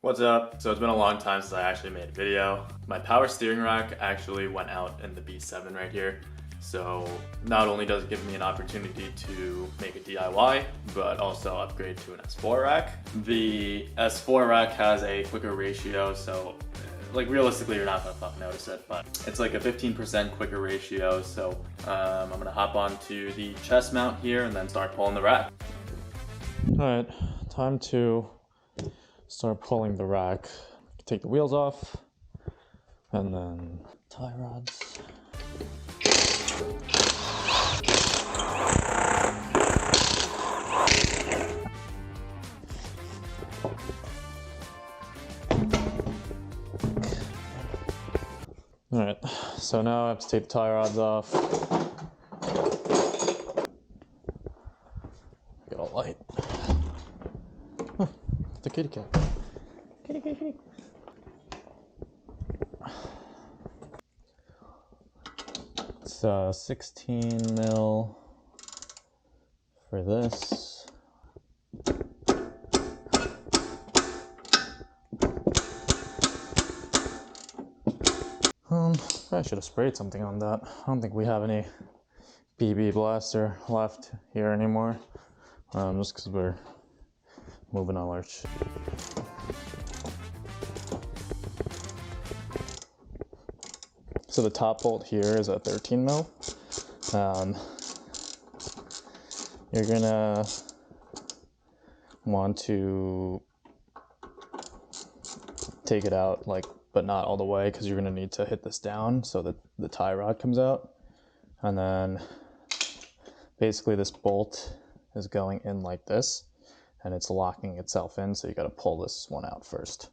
What's up? So it's been a long time since I actually made a video. My power steering rack actually went out in the B7 right here. So not only does it give me an opportunity to make a DIY, but also upgrade to an S4 rack. The S4 rack has a quicker ratio, so like realistically you're not gonna fucking notice it, but it's like a 15% quicker ratio. So I'm gonna hop onto the chest mount here and then start pulling the rack. All right, time to start pulling the rack. Take the wheels off and then tie rods. All right, so now I have to take the tie rods off. Get a light. Oh, the kitty cat. Kitty, kitty, kitty. It's 16 mil for this. Probably should have sprayed something on that. I don't think we have any BB blaster left here anymore. Just because we're moving all our shit. So the top bolt here is at 13 mil. You're gonna want to take it out, but not all the way, because you're gonna need to hit this down so that the tie rod comes out. And then basically this bolt is going in like this, and it's locking itself in, so you gotta pull this one out first.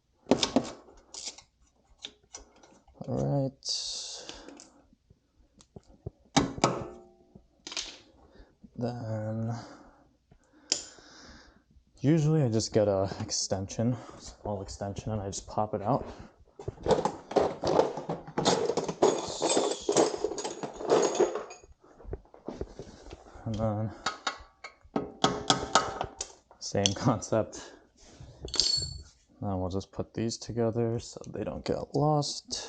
All right. Then usually I just get a extension, small extension, and I just pop it out. And then same concept. Now we'll just put these together so they don't get lost.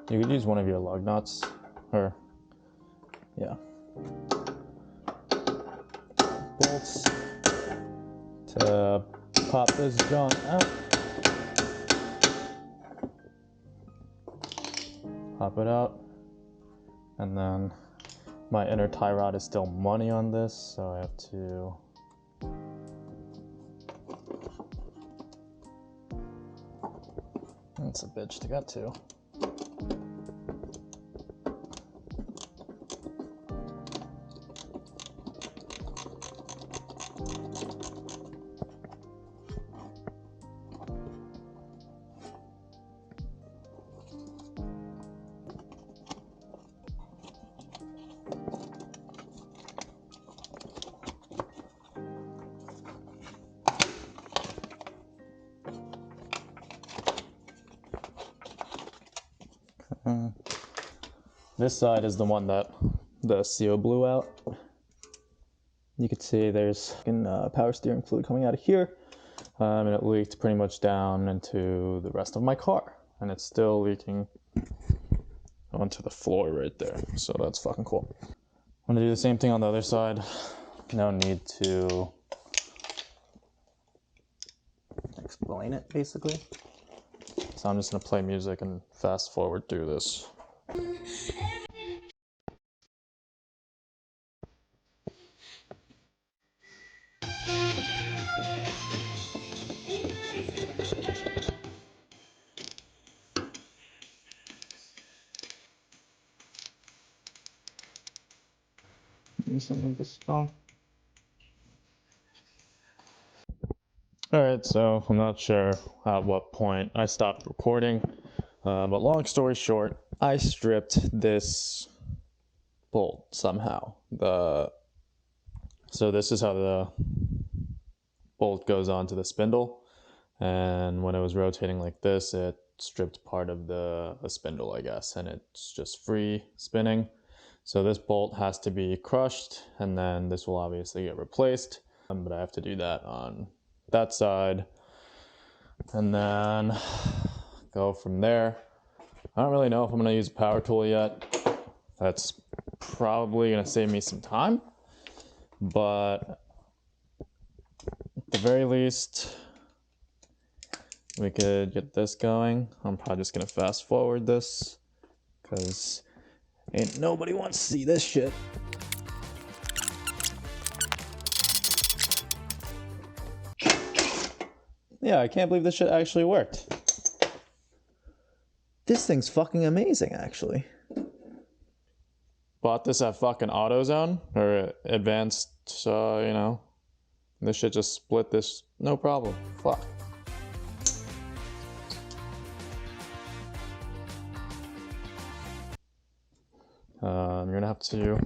You could use one of your lug nuts, or yeah, bolts to pop this junk out. Pop it out, and then my inner tie rod is still money on this, so I have to That's a bitch to get to. This side is the one that the seal blew out. You can see there's power steering fluid coming out of here, and it leaked pretty much down into the rest of my car, and it's still leaking onto the floor right there, so that's fucking cool. I'm gonna do the same thing on the other side. No need to explain it, basically. So I'm just gonna play music and fast forward through this. Alright, so I'm not sure at what point I stopped recording, but long story short, I stripped this bolt somehow. So this is how the bolt goes onto the spindle, and when it was rotating like this, it stripped part of the spindle, I guess, and it's just free spinning. So this bolt has to be crushed, and then this will obviously get replaced. But I have to do that on that side, and then go from there. I don't really know if I'm gonna use a power tool yet. That's probably gonna save me some time, but at the very least, we could get this going. I'm probably just gonna fast forward this, because ain't nobody wants to see this shit. Yeah, I can't believe this shit actually worked. This thing's fucking amazing, actually. Bought this at fucking AutoZone, or Advanced, you know. This shit just split this, no problem. Fuck. You're gonna have to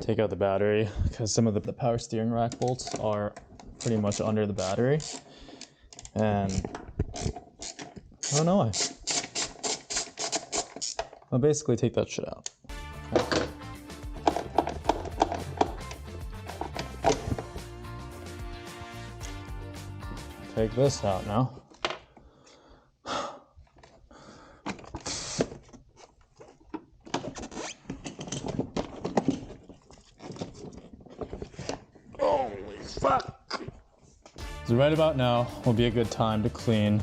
take out the battery, because some of the power steering rack bolts are pretty much under the battery. And I don't know why. I'll basically take that shit out. Take this out now. Holy fuck! So right about now will be a good time to clean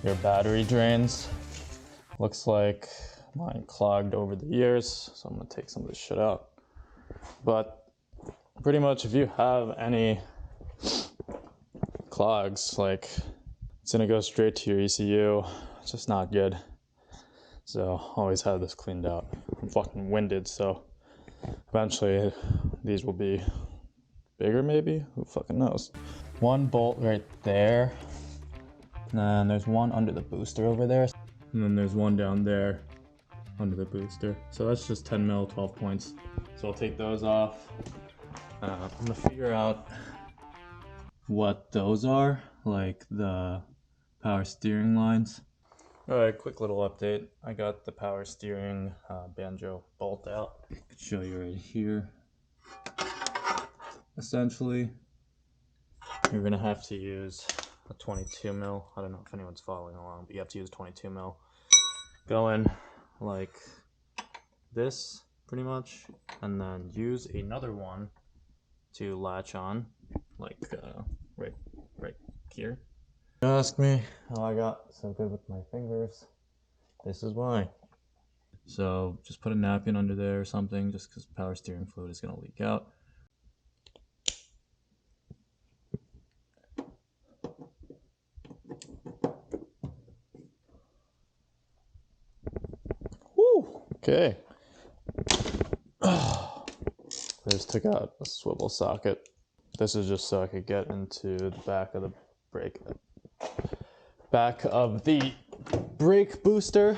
your battery drains. Looks like mine clogged over the years, so I'm gonna take some of this shit out. But pretty much if you have any clogs, like, it's gonna go straight to your ECU. It's just not good. So always have this cleaned out. I'm fucking winded, so eventually these will be bigger maybe? Who fucking knows? One bolt right there. And there's one under the booster over there. And then there's one down there under the booster. So that's just 10 mil, 12 points. So I'll take those off. I'm gonna figure out what those are, like the power steering lines. All right, quick little update. I got the power steering banjo bolt out. I could show you right here. Essentially, you're gonna have to use a 22 mil. I don't know if anyone's following along, but you have to use 22 mil. Go in like this, pretty much, and then use another one to latch on, like right here. You ask me how I got so good with my fingers. This is why. So just put a napkin under there or something, just because power steering fluid is gonna leak out. Woo! Okay. I just took out a swivel socket. This is just so I could get into the back of the brake booster.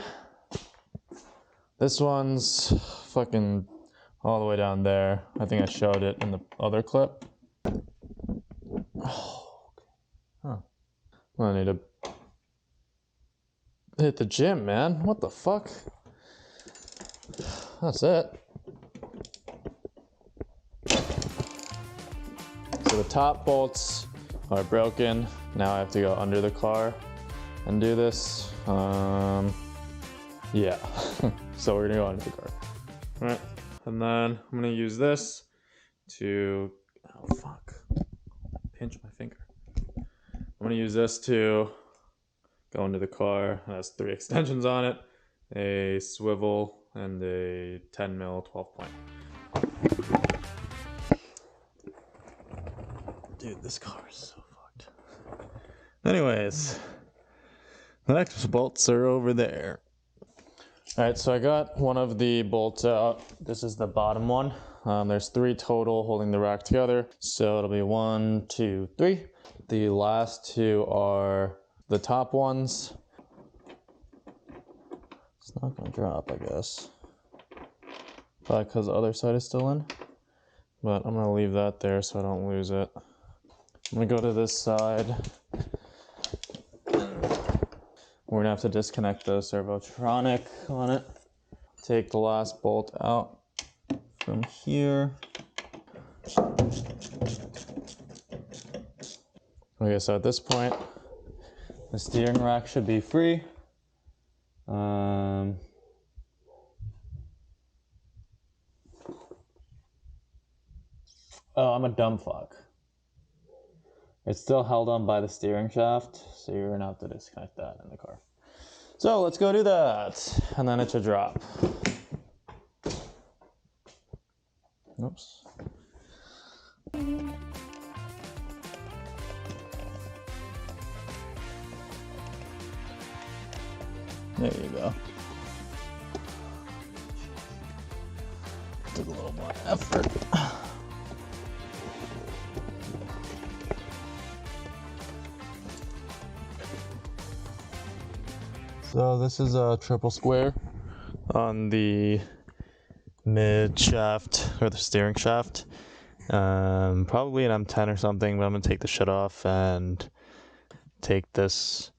This one's fucking all the way down there. I think I showed it in the other clip. Oh, okay. Huh. I need to hit the gym, man. What the fuck? That's it. So the top bolts are broken. Now I have to go under the car and do this. Yeah. So we're gonna go under the car. All right, and then I'm gonna use this to, oh fuck, pinch my finger. I'm gonna use this to go into the car. It has 3 extensions on it, a swivel, and a 10 mil 12 point. Dude, this car is so fucked. Anyways, the next bolts are over there. All right, so I got one of the bolts out. This is the bottom one. There's 3 total holding the rack together. So it'll be 1, 2, 3. The last 2 are the top ones. It's not gonna drop, I guess. Probably because the other side is still in. But I'm gonna leave that there so I don't lose it. I'm gonna go to this side. We're gonna have to disconnect the servotronic on it. Take the last bolt out from here. Okay, so at this point, the steering rack should be free. Oh, I'm a dumb fuck. It's still held on by the steering shaft, so you're gonna have to disconnect that in the car. So let's go do that, and then it should drop. Oops. There you go. Took a little more effort. So this is a triple square on the mid shaft or the steering shaft. Probably an M10 or something, but I'm gonna take the shit off and take this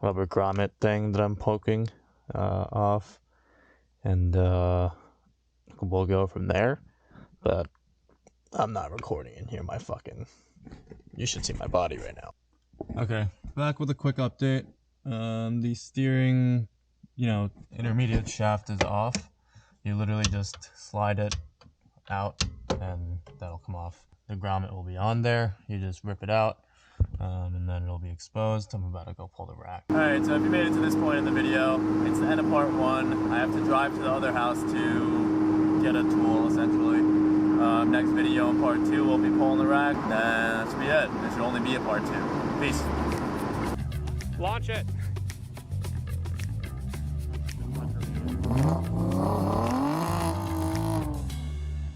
rubber grommet thing that I'm poking off, and we'll go from there. But I'm not recording in here. You should see my body right now. Okay, back with a quick update. The steering, intermediate shaft is off. You literally just slide it out and that'll come off. The grommet will be on there. You just rip it out. And then it'll be exposed. I'm about to go pull the rack. Alright, so if you made it to this point in the video, it's the end of part 1. I have to drive to the other house to get a tool, essentially. Next video in part 2, we'll be pulling the rack. That should be it. There should only be a part 2. Peace. Launch it.